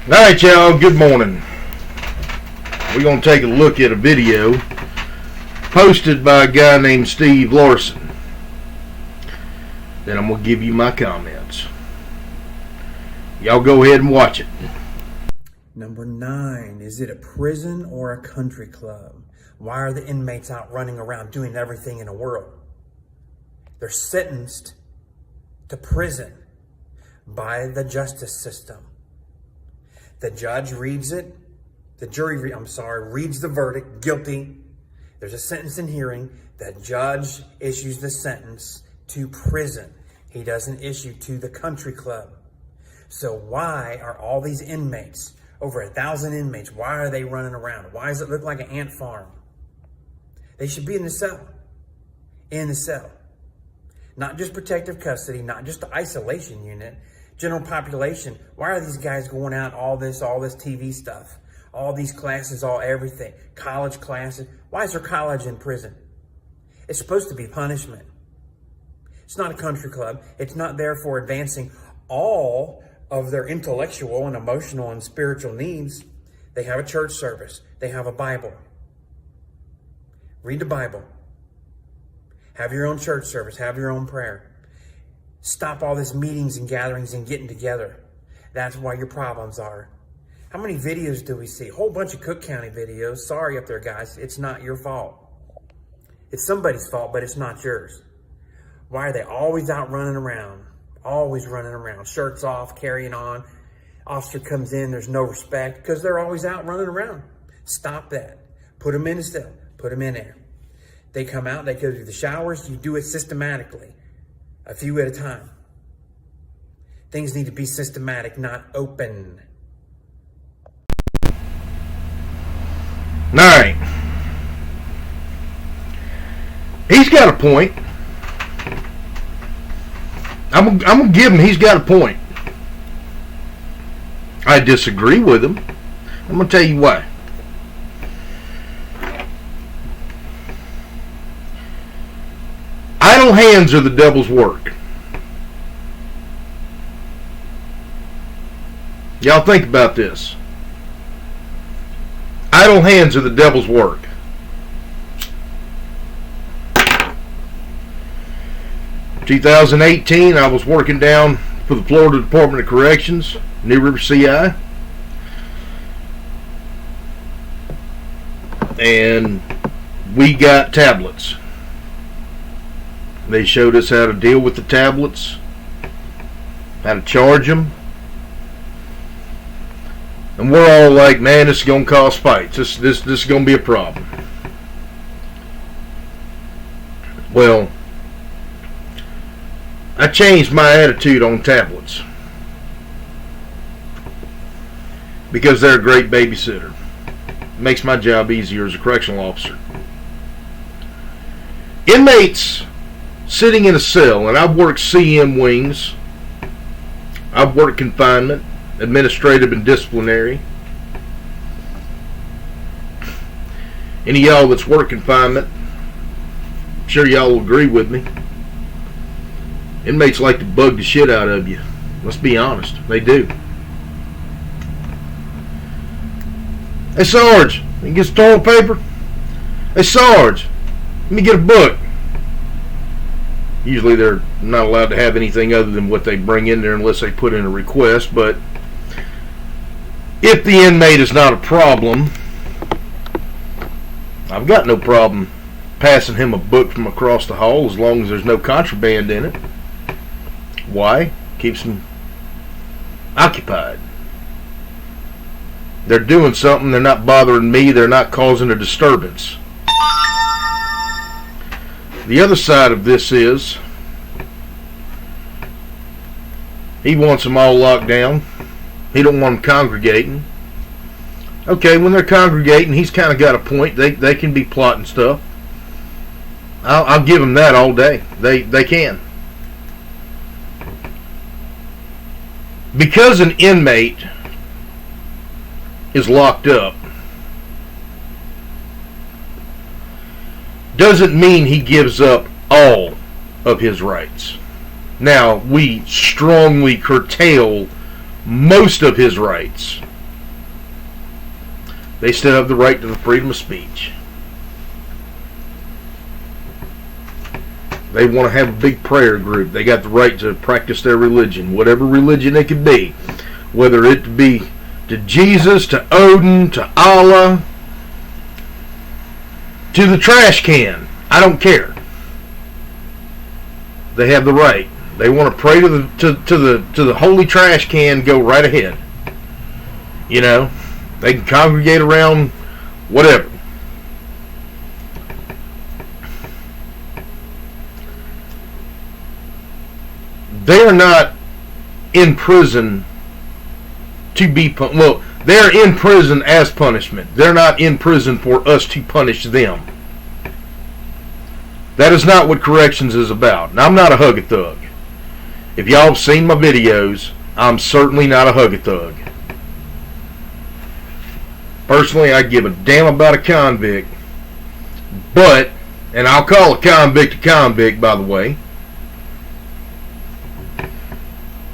Alright, y'all, good morning. We're going to take a look at a video posted by a guy named Steve Larson. Then I'm going to give you my comments. Y'all go ahead and watch it. Number 9, is it a prison or a country club? Why are the inmates out running around doing everything in the world? They're sentenced to prison by the justice system. The judge reads it. The jury, reads the verdict, guilty. There's a sentencing hearing. The judge issues the sentence to prison. He doesn't issue to the country club. So why are all these inmates, over 1,000 inmates, why are they running around? Why does it look like an ant farm? They should be in the cell. In the cell. Not just protective custody, not just the isolation unit. General population. Why are these guys going out all this TV stuff? All these classes, all everything. College classes. Why is there college in prison? It's supposed to be punishment. It's not a country club. It's not there for advancing all of their intellectual and emotional and spiritual needs. They have a church service. They have a Bible. Read the Bible. Have your own church service. Have your own prayer. Stop all this meetings and gatherings and getting together. That's why your problems are. How many videos do we see? A whole bunch of Cook County videos. Sorry up there, guys. It's not your fault. It's somebody's fault, but it's not yours. Why are they always out running around? Always running around. Shirts off, carrying on. Officer comes in, there's no respect because they're always out running around. Stop that. Put them in a cell. Put them in there. They come out, they go through the showers. You do it systematically. A few at a time. Things need to be systematic, not open. Alright. He's got a point. I'm going to give him, he's got a point. I disagree with him. I'm going to tell you why. Idle hands are the devil's work. Y'all think about this. Idle hands are the devil's work. In 2018, I was working down for the Florida Department of Corrections, New River CI. And we got tablets. They showed us how to deal with the tablets, how to charge them. And we're all like, man, this is going to cause fights. This is going to be a problem. Well, I changed my attitude on tablets because they're a great babysitter. It makes my job easier as a correctional officer. Inmates sitting in a cell, and I've worked CM wings, I've worked confinement, administrative and disciplinary. Any of y'all that's worked confinement, I'm sure y'all will agree with me. Inmates like to bug the shit out of you. Let's be honest, they do. Hey Sarge, you get some toilet paper? Hey Sarge, let me get a book. Usually they're not allowed to have anything other than what they bring in there unless they put in a request. But if the inmate is not a problem, I've got no problem passing him a book from across the hall as long as there's no contraband in it. Why? Keeps them occupied. They're doing something. They're not bothering me. They're not causing a disturbance. The other side of this is he wants them all locked down. He don't want them congregating. Okay, when they're congregating, he's kind of got a point. They can be plotting stuff. I'll give them that all day. They can. Because an inmate is locked up doesn't mean he gives up all of his rights. Now, we strongly curtail most of his rights They still have the right to the freedom of speech. They want to have a big prayer group. They got the right to practice their religion, whatever religion it could be. Whether it be to Jesus, to Odin, to Allah, to the trash can. I don't care. They have the right. They want to pray to the holy trash can. Go right ahead. You know, they can congregate around whatever. They are not in prison to be well. They're in prison as punishment. They're not in prison for us to punish them. That is not what corrections is about. Now, I'm not a hug-a-thug. If y'all have seen my videos, I'm certainly not a hug-a-thug. Personally, I give a damn about a convict. But, and I'll call a convict, by the way.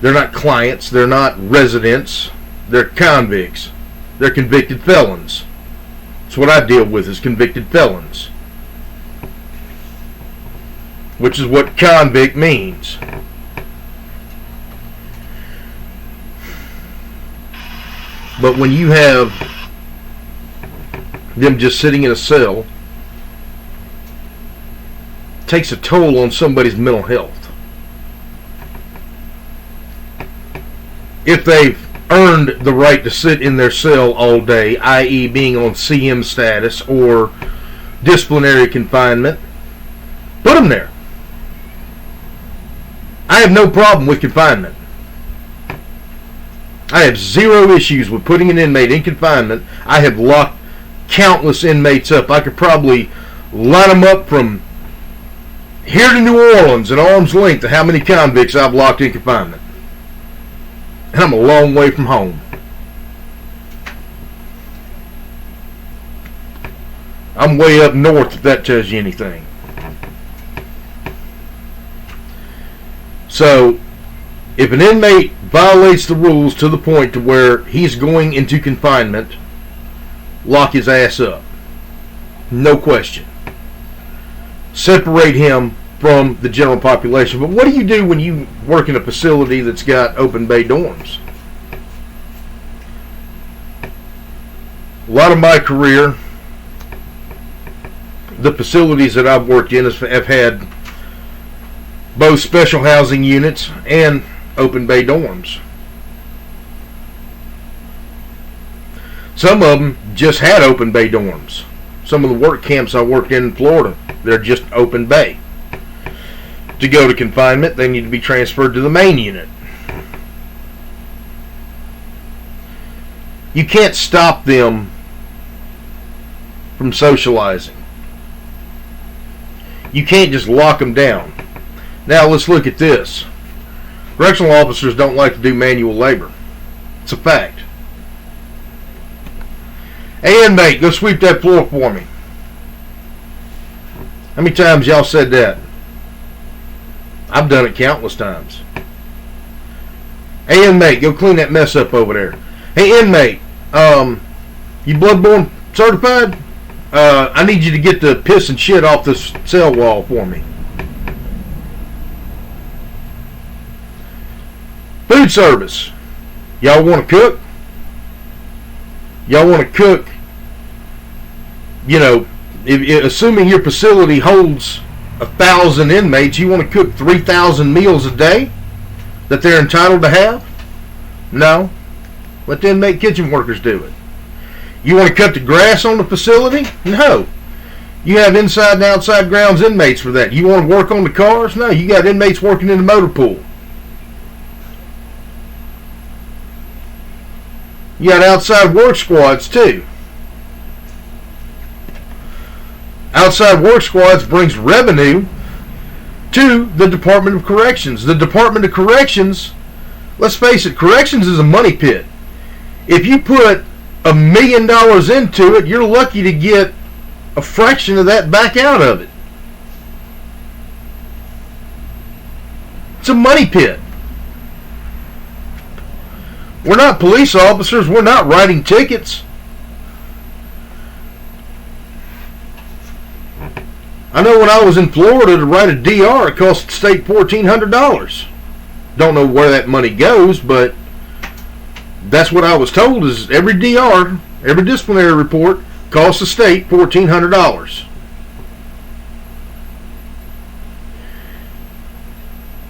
They're not clients. They're not residents. They're convicts. They're convicted felons. That's what I deal with, is convicted felons. Which is what convict means. But when you have them just sitting in a cell, it takes a toll on somebody's mental health. If they've earned the right to sit in their cell all day, i.e. being on CM status or disciplinary confinement, put them there. I have no problem with confinement. I have zero issues with putting an inmate in confinement. I have locked countless inmates up. I could probably line them up from here to New Orleans at arm's length of how many convicts I've locked in confinement. And I'm a long way from home. I'm way up north, if that tells you anything. So, if an inmate violates the rules to the point to where he's going into confinement, lock his ass up. No question. Separate him from the general population. But what do you do when you work in a facility that's got open bay dorms? A lot of my career, the facilities that I've worked in have had both special housing units and open bay dorms. Some of them just had open bay dorms. Some of the work camps I worked in Florida, they're just open bay. To go to confinement, they need to be transferred to the main unit. You can't stop them from socializing. You can't just lock them down. Now let's look at this. Correctional officers don't like to do manual labor. It's a fact. Hey, inmate, go sweep that floor for me. How many times y'all said that? I've done it countless times. Hey, inmate, go clean that mess up over there. Hey, inmate, you bloodborne certified? I need you to get the piss and shit off this cell wall for me. Food service. Y'all want to cook? Y'all want to cook, you know, assuming your facility holds 1,000 inmates, you want to cook 3,000 meals a day that they're entitled to have? No. Let the inmate kitchen workers do it. You want to cut the grass on the facility? No. You have inside and outside grounds inmates for that. You want to work on the cars? No. You got inmates working in the motor pool. You got outside work squads too. Outside work squads brings revenue to the Department of Corrections. The Department of Corrections, let's face it, corrections is a money pit. If you put $1 million into it, you're lucky to get a fraction of that back out of it. It's a money pit. We're not police officers. We're not writing tickets. know when I was in Florida to write a DR, it cost the state $1,400. Don't know where that money goes, but that's what I was told, is every DR, every disciplinary report, costs the state $1,400.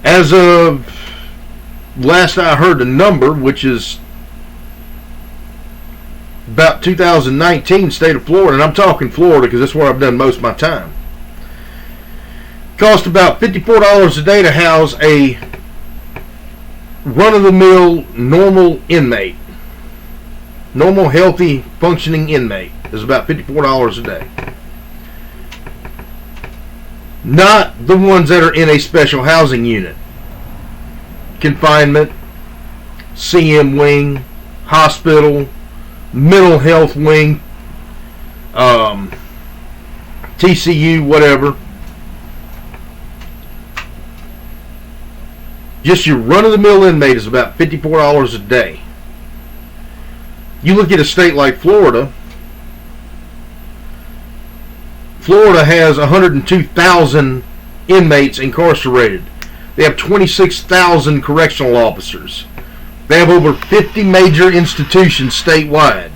As of last I heard the number, which is about 2019, state of Florida, and I'm talking Florida because that's where I've done most of my time, cost about $54 a day to house a run-of-the-mill normal inmate. Normal, healthy, functioning inmate is about $54 a day. Not the ones that are in a special housing unit. Confinement, CM wing, hospital, mental health wing, TCU, whatever. Just your run-of-the-mill inmate is about $54 a day. You look at a state like Florida. Florida has 102,000 inmates incarcerated. They have 26,000 correctional officers. They have over 50 major institutions statewide.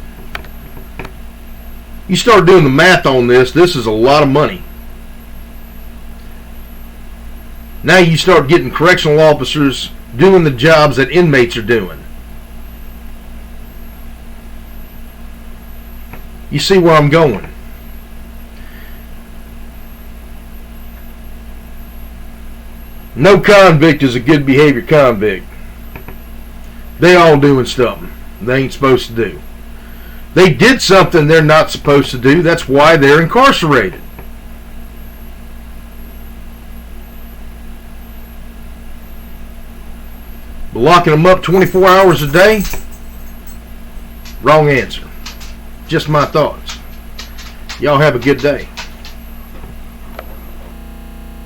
You start doing the math on this, this is a lot of money. Now you start getting correctional officers doing the jobs that inmates are doing. You see where I'm going. No convict is a good behavior convict. They all doing something they ain't supposed to do. They did something they're not supposed to do. That's why they're incarcerated. But locking them up 24 hours a day? Wrong answer. Just my thoughts. Y'all have a good day.